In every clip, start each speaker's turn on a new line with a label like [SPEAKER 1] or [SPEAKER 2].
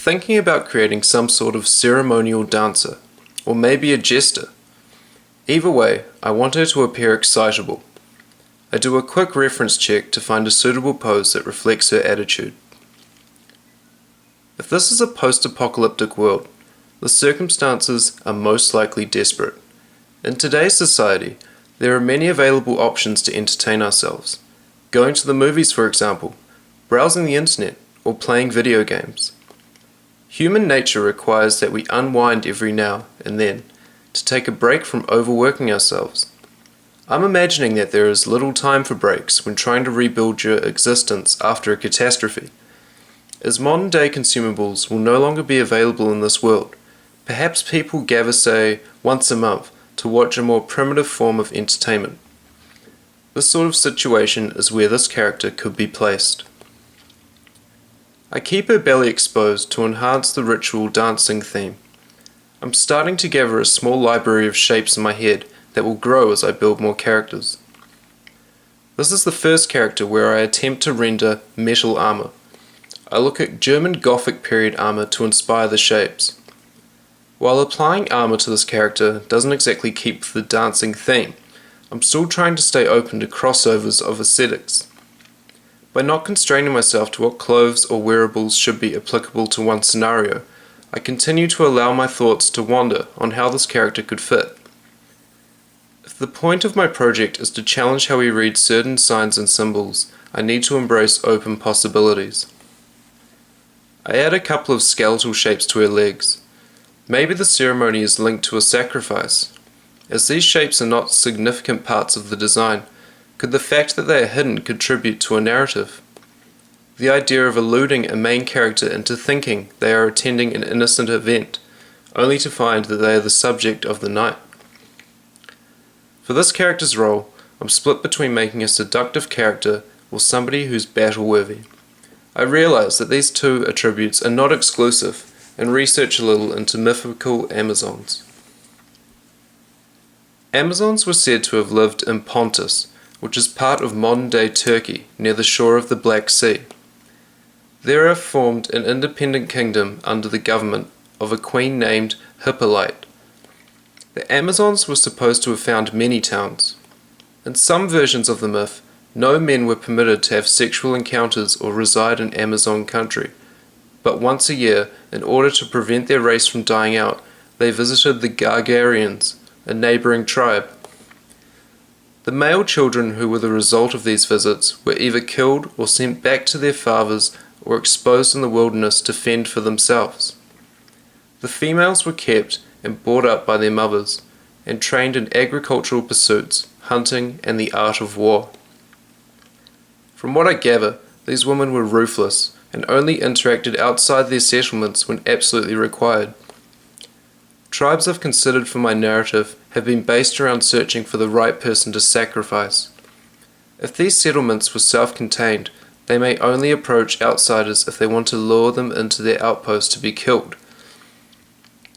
[SPEAKER 1] thinking about creating some sort of ceremonial dancer, or maybe a jester. Either way, I want her to appear excitable. I do a quick reference check to find a suitable pose that reflects her attitude. If this is a post-apocalyptic world, the circumstances are most likely desperate. In today's society, there are many available options to entertain ourselves. Going to the movies, for example, browsing the internet, or playing video games. Human nature requires that we unwind every now and then, to take a break from overworking ourselves. I'm imagining that there is little time for breaks when trying to rebuild your existence after a catastrophe. As modern-day consumables will no longer be available in this world, perhaps people gather, say, once a month to watch a more primitive form of entertainment. This sort of situation is where this character could be placed. I keep her belly exposed to enhance the ritual dancing theme. I'm starting to gather a small library of shapes in my head that will grow as I build more characters. This is the first character where I attempt to render metal armor. I look at German Gothic period armor to inspire the shapes. While applying armor to this character doesn't exactly keep the dancing theme, I'm still trying to stay open to crossovers of aesthetics. By not constraining myself to what clothes or wearables should be applicable to one scenario, I continue to allow my thoughts to wander on how this character could fit. If the point of my project is to challenge how we read certain signs and symbols, I need to embrace open possibilities. I add a couple of skeletal shapes to her legs. Maybe the ceremony is linked to a sacrifice. As these shapes are not significant parts of the design, could the fact that they are hidden contribute to a narrative? The idea of eluding a main character into thinking they are attending an innocent event, only to find that they are the subject of the night. For this character's role, I'm split between making a seductive character or somebody who's battle-worthy. I realize that these two attributes are not exclusive and research a little into mythical Amazons. Amazons were said to have lived in Pontus, which is part of modern-day Turkey near the shore of the Black Sea. There formed an independent kingdom under the government of a queen named Hippolyte. The Amazons were supposed to have found many towns. In some versions of the myth, no men were permitted to have sexual encounters or reside in Amazon country, but once a year, in order to prevent their race from dying out, they visited the Gargarians, a neighboring tribe. The male children who were the result of these visits were either killed or sent back to their fathers or exposed in the wilderness to fend for themselves. The females were kept and brought up by their mothers, and trained in agricultural pursuits, hunting, and the art of war. From what I gather, these women were ruthless, and only interacted outside their settlements when absolutely required. Tribes I've considered for my narrative have been based around searching for the right person to sacrifice. If these settlements were self-contained, they may only approach outsiders if they want to lure them into their outpost to be killed.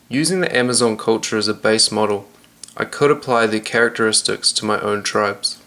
[SPEAKER 1] Using the Amazon culture as a base model, I could apply their characteristics to my own tribes.